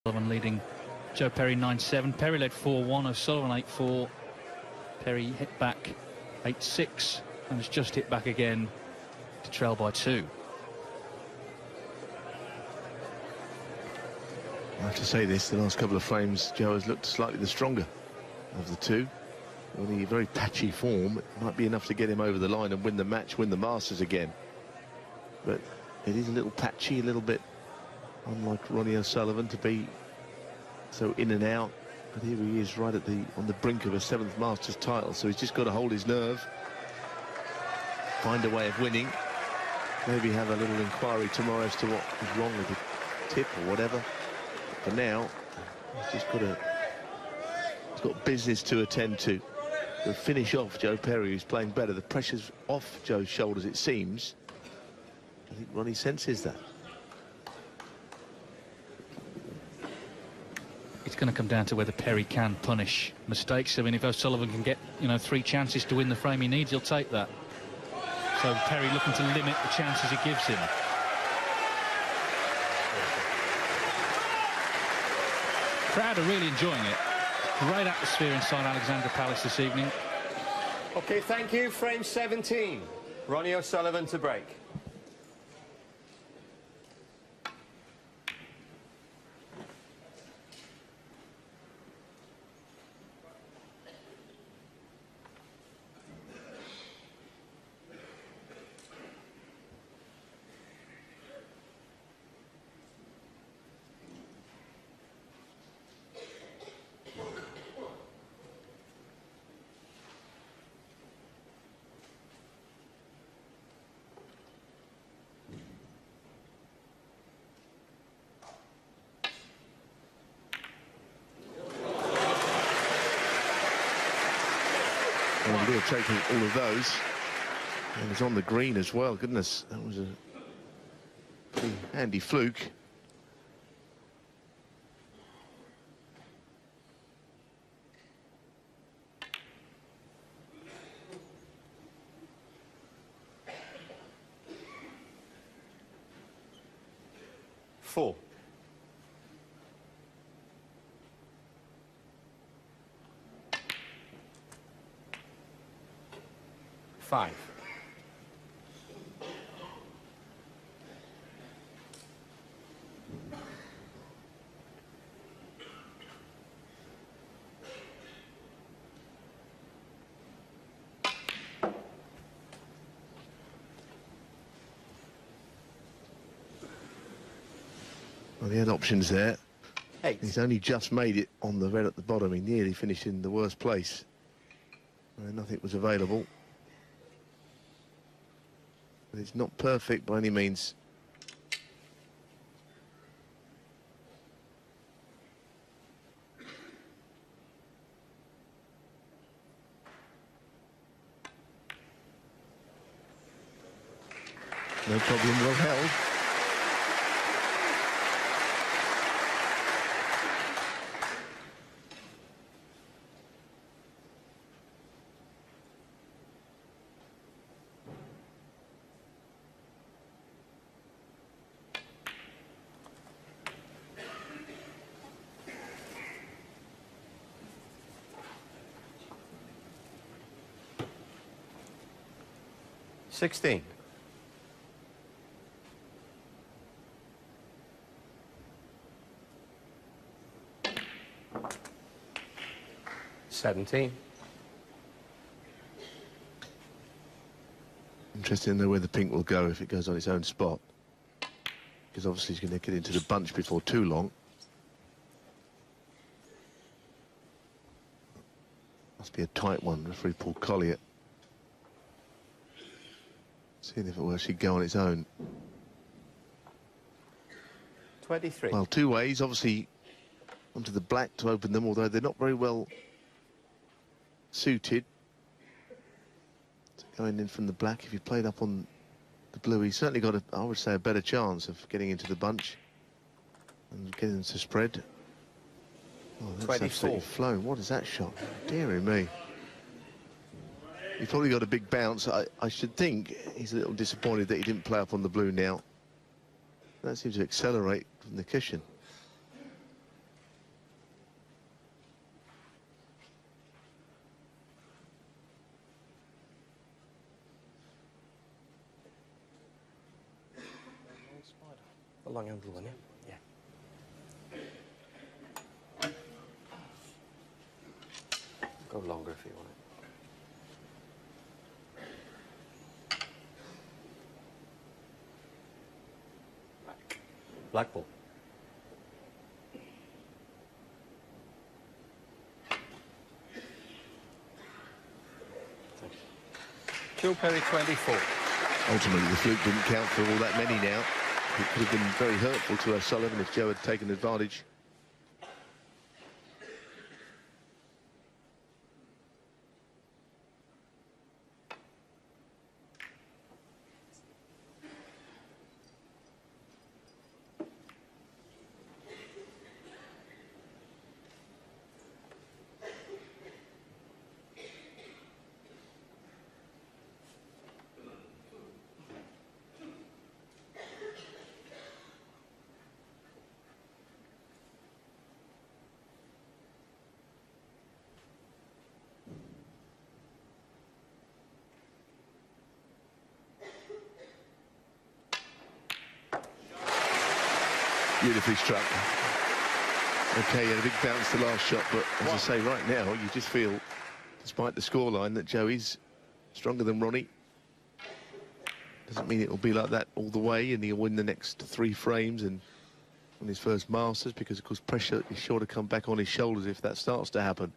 O'Sullivan leading Joe Perry 9-7. Perry led 4-1, O'Sullivan 8-4. Perry hit back 8-6 and has just hit back again to trail by 2. I have to say this, the last couple of frames Joe has looked slightly the stronger of the two. With a very patchy form, it might be enough to get him over the line and win the match, win the Masters again. But it is a little patchy, a little bit unlike Ronnie O'Sullivan to be so in and out. But here he is right at on the brink of a 7th Masters title, so he's just got to hold his nerve, find a way of winning, maybe have a little inquiry tomorrow as to what was wrong with the tip or whatever. But for now, he's got business to attend to. To finish off Joe Perry, who's playing better. The pressure's off Joe's shoulders, it seems. I think Ronnie senses that. It's going to come down to whether Perry can punish mistakes. I mean, if O'Sullivan can get, 3 chances to win the frame he needs, he'll take that. So Perry looking to limit the chances he gives him. Crowd are really enjoying it. Great atmosphere inside Alexandra Palace this evening. OK, thank you. Frame 17. Ronnie O'Sullivan to break. Well, we're taking all of those. And it's on the green as well. Goodness, that was a pretty handy fluke. Four. Five. Well, he had options there. 8. He's only just made it on the red at the bottom. He nearly finished in the worst place. Nothing was available. But it's not perfect by any means. No problem, well held. $16. $17. Interesting to know where the pink will go if it goes on its own spot. Because obviously he's going to get into the bunch before too long. Must be a tight one, referee Paul Collier. Seeing if it will actually go on its own. 23. Well, 2 ways, obviously onto the black to open them, although they're not very well suited. So going in from the black, if he played up on the blue, he's certainly got, I would say, a better chance of getting into the bunch and getting them to spread. Oh, that's 24. absolutely flown. What is that shot? Dearie me. He's probably got a big bounce. I should think he's a little disappointed that he didn't play up on the blue now. That seems to accelerate from the cushion. long handle one, yeah? Yeah. Go longer if you want it. Black ball. Joe Perry 24. Ultimately, the fluke didn't count for all that many now. It could have been very hurtful to O'Sullivan if Joe had taken advantage. Beautifully struck. Okay, he had a big bounce the last shot, but as I say, right now, you just feel, despite the scoreline, that Joe is stronger than Ronnie. Doesn't mean it'll be like that all the way, and he'll win the next 3 frames and on his first Masters, because, of course, pressure is sure to come back on his shoulders if that starts to happen.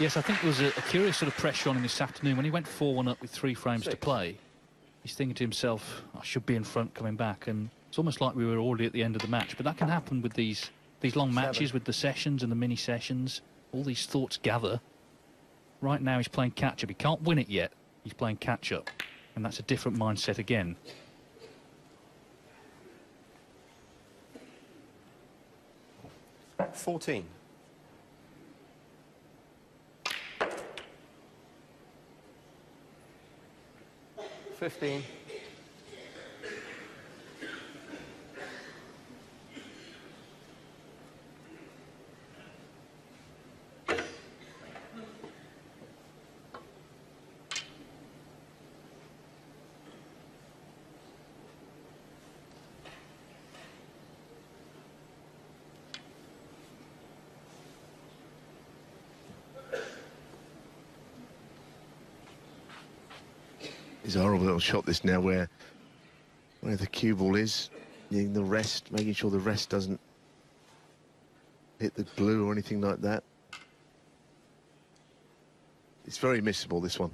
Yes, I think there was a curious sort of pressure on him this afternoon. When he went 4-1 up with 3 frames to play, he's thinking to himself, I should be in front coming back. And it's almost like we were already at the end of the match. But that can happen with these long matches, with the sessions and the mini sessions. All these thoughts gather. Right now he's playing catch-up. He can't win it yet. He's playing catch-up. And that's a different mindset again. $14. 15. It's a horrible little shot this now, where the cue ball is, needing the rest, making sure the rest doesn't hit the blue or anything like that. It's very missable, this one.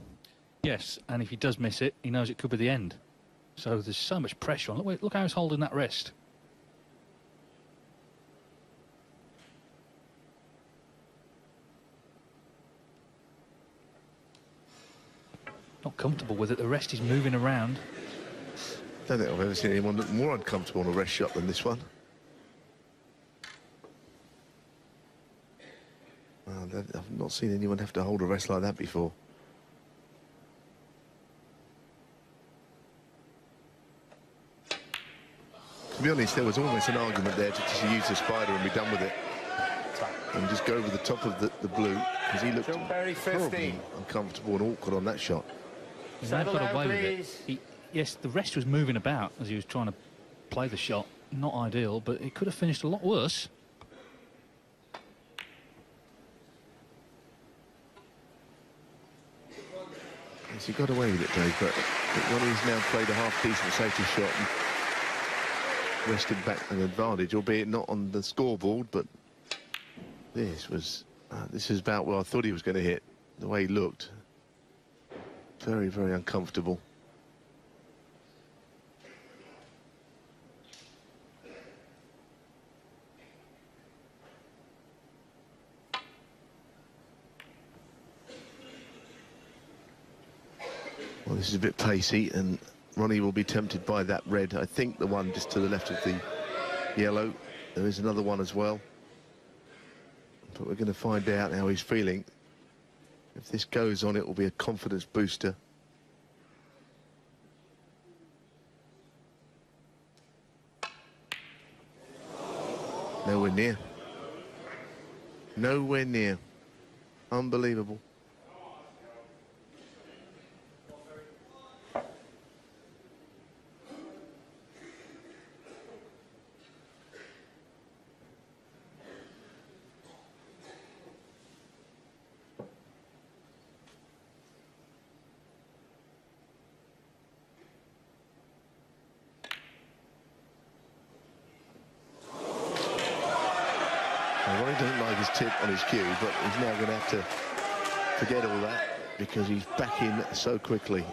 Yes, and if he does miss it, he knows it could be the end. So there's so much pressure on. Look how he's holding that wrist. Not comfortable with it. The rest is moving around. I don't think I've ever seen anyone look more uncomfortable on a rest shot than this one. Well, I've not seen anyone have to hold a rest like that before. To be honest, there was almost an argument there to just use the spider and be done with it. And just go over the top of the blue, because he looked horribly uncomfortable and awkward on that shot. He got away with it. Yes, the rest was moving about as he was trying to play the shot. Not ideal, but it could have finished a lot worse. Yes, he got away with it, Dave, but Ronnie's now played a half-decent safety shot and rested back an advantage, albeit not on the scoreboard, but this is about where I thought he was going to hit, the way he looked. Very, very uncomfortable. Well, this is a bit pacey, and Ronnie will be tempted by that red. I think the one just to the left of the yellow. There is another one as well. But we're going to find out how he's feeling. If this goes on, it will be a confidence booster. Nowhere near. Nowhere near. Unbelievable. his tip on his cue, but he's now going to have to forget all that because he's back in so quickly.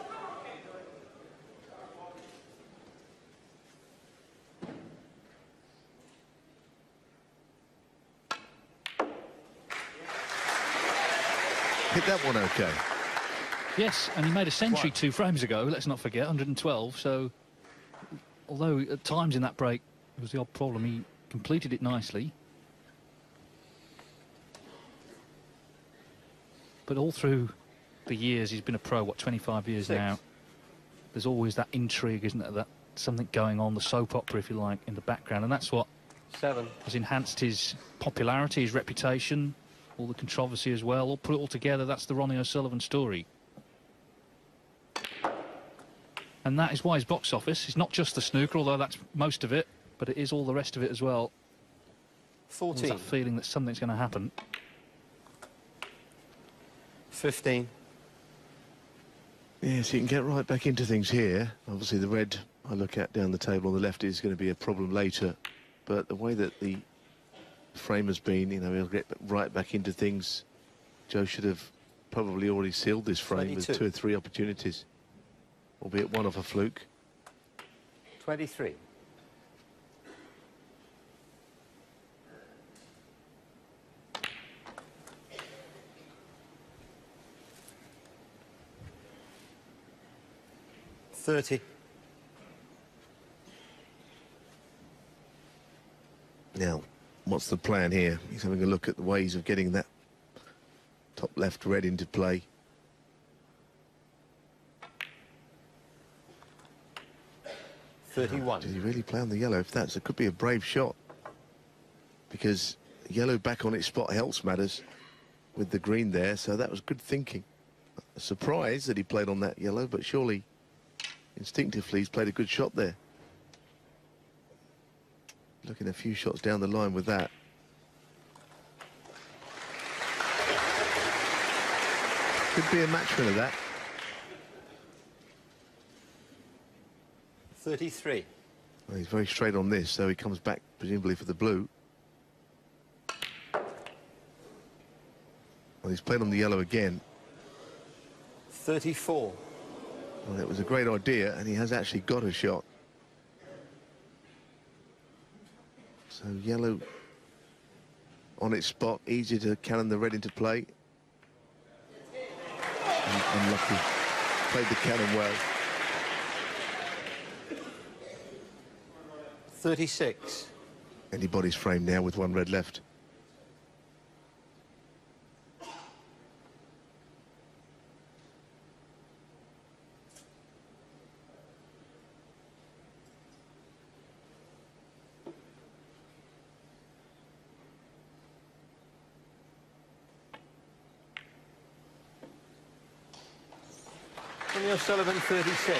Hit that one okay. Yes, and he made a century 2 frames ago, let's not forget, 112, so although at times in that break it was the odd problem, he completed it nicely. But all through the years, he's been a pro, what, 25 years 6. now, there's always that intrigue, isn't there, that something going on, the soap opera, if you like, in the background, and that's what 7. has enhanced his popularity, his reputation, all the controversy as well. All put it all together, that's the Ronnie O'Sullivan story. And that is why his box office is not just the snooker, although that's most of it, but it is all the rest of it as well. 14. There's that feeling that something's going to happen. 15. Yes, you can get right back into things here. Obviously, the red I look at down the table on the left is going to be a problem later. But the way that the frame has been, you know, he'll get right back into things. Joe should have probably already sealed this frame 22. with 2 or 3 opportunities, albeit one off a fluke. 23. $30. Now, what's the plan here? He's having a look at the ways of getting that top left red into play. $31. Did he really play on the yellow? If it could be a brave shot, because yellow back on its spot helps matters with the green there, so that was good thinking. A surprise that he played on that yellow, but surely instinctively he's played a good shot there. Looking a few shots down the line with that. Could be a match winner, that. 33. Well, he's very straight on this, so he comes back presumably for the blue. Well, he's played on the yellow again. 34. Well, it was a great idea, and he has actually got a shot. So yellow on its spot, easy to cannon the red into play. And unlucky, played the cannon well. 36. Anybody's frame now with 1 red left. Ronnie O'Sullivan, 36.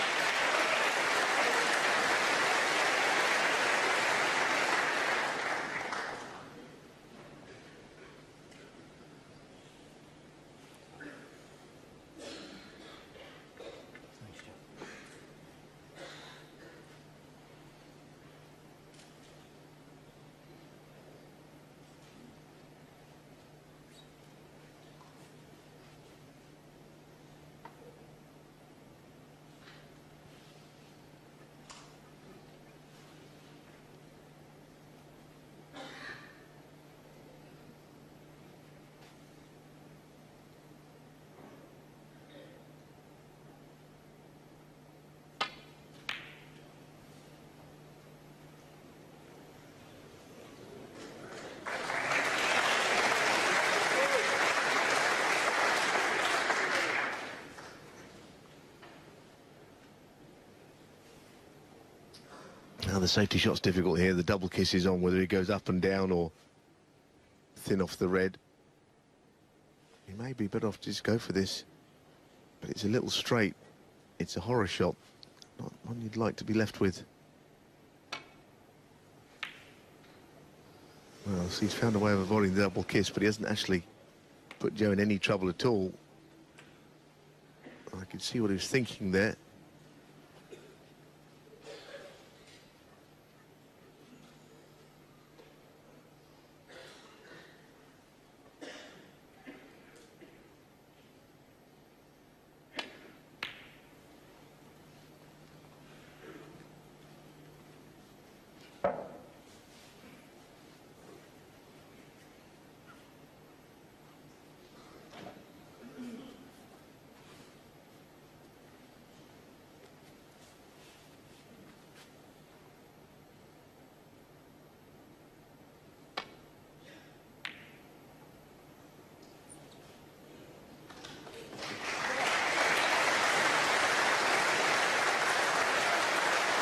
Now the safety shot's difficult here. The double kiss is on, whether he goes up and down or thin off the red. He may be better off to just go for this, but it's a little straight. It's a horror shot, not one you'd like to be left with. Well, so he's found a way of avoiding the double kiss, but he hasn't actually put Joe in any trouble at all. I can see what he was thinking there.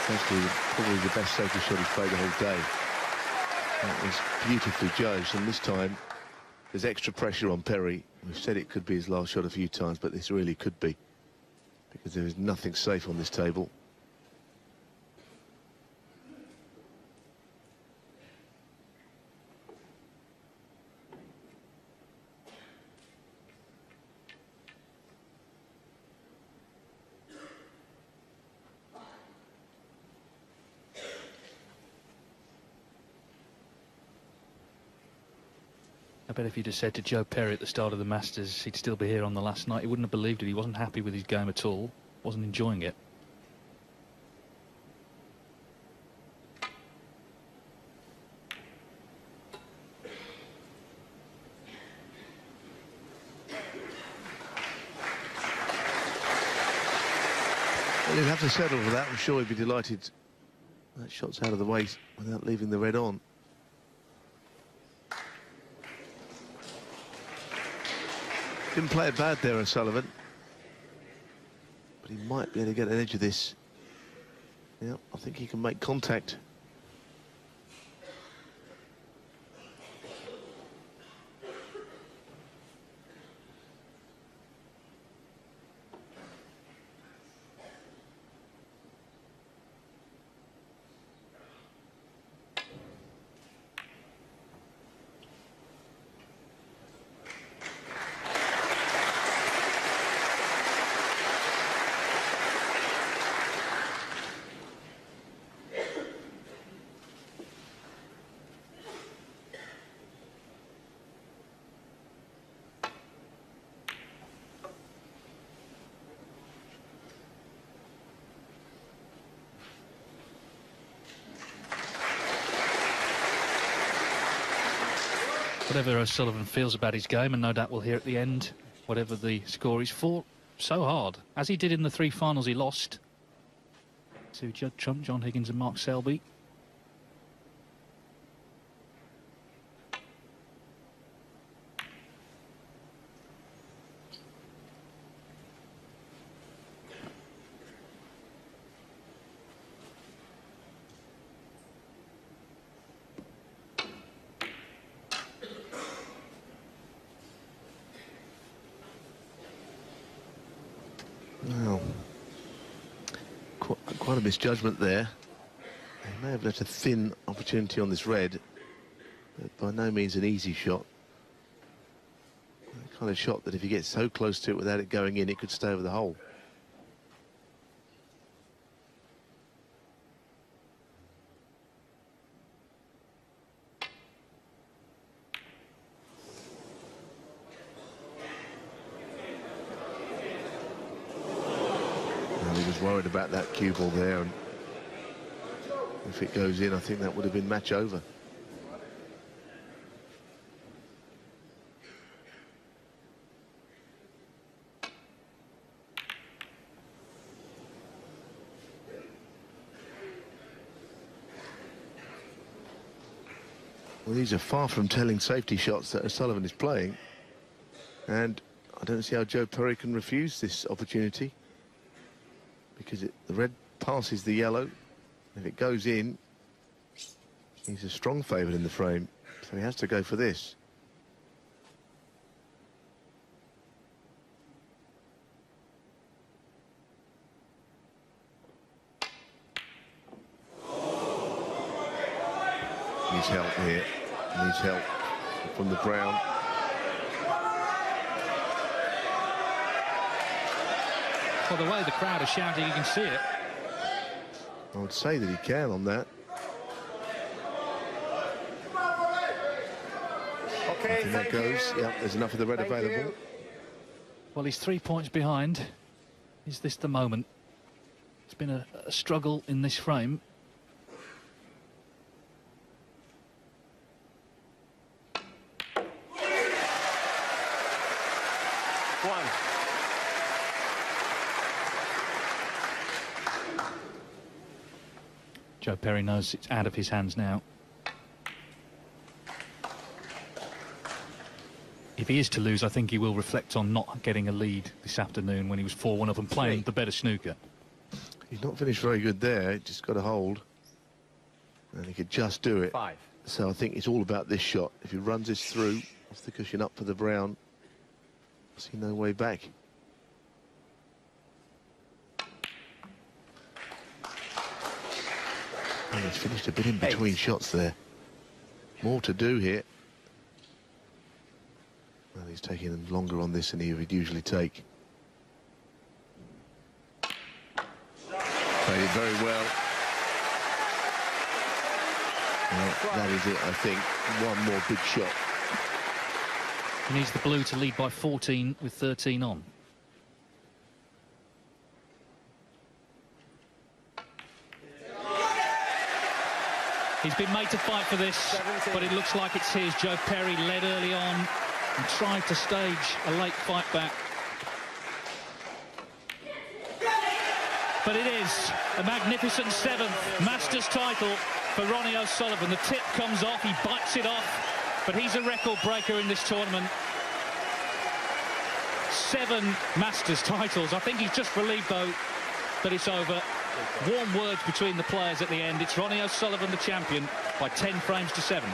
Actually, probably the best safety shot he's played the whole day. That was beautifully judged, and this time there's extra pressure on Perry. We've said it could be his last shot a few times, but this really could be, because there is nothing safe on this table. I bet if you'd have said to Joe Perry at the start of the Masters he'd still be here on the last night, he wouldn't have believed it. He wasn't happy with his game at all, wasn't enjoying it. Well, he'll have to settle for that. I'm sure he'd be delighted that shot's out of the way without leaving the red on. Didn't play it bad there, O'Sullivan, but he might be able to get an edge of this. Yeah, I think he can make contact. Whatever O'Sullivan feels about his game, and no doubt we'll hear at the end, whatever the score is, fought so hard, as he did in the three finals he lost to Judd Trump, John Higgins and Mark Selby. Well, quite a misjudgment there. He may have left a thin opportunity on this red, but by no means an easy shot. The kind of shot that if he gets so close to it without it going in, it could stay over the hole. Worried about that cue ball there, and if it goes in, I think that would have been match over. Well, these are far from telling safety shots that O'Sullivan is playing, and I don't see how Joe Perry can refuse this opportunity, because the red passes the yellow. If it goes in, he's a strong favourite in the frame, so he has to go for this. Needs help here. Needs help from the brown. Well, the way the crowd are shouting, you can see it. I would say that he can on that. Okay, that goes. Yeah, there's enough of the red available. Well, he's 3 points behind. Is this the moment? It's been a struggle in this frame. Joe Perry knows it's out of his hands now. If he is to lose, I think he will reflect on not getting a lead this afternoon when he was 4-1 up and playing the better snooker. He's not finished very good there, just got a hold. And he could just do it. 5. So I think it's all about this shot. If he runs this through, off the cushion up for the brown, I see no way back. And he's finished a bit in between 8. shots there. More to do here. Well, he's taking longer on this than he would usually take. Played it very well. Well, that is it, I think. One more big shot. He needs the blue to lead by 14 with 13 on. He's been made to fight for this, 17. but it looks like it's his. Joe Perry led early on and tried to stage a late fight back. But it is a magnificent 7th Masters title for Ronnie O'Sullivan. The tip comes off, he bites it off, but he's a record breaker in this tournament. 7 Masters titles. I think he's just relieved, though, that it's over. Warm words between the players at the end. It's Ronnie O'Sullivan, the champion, by 10 frames to 7.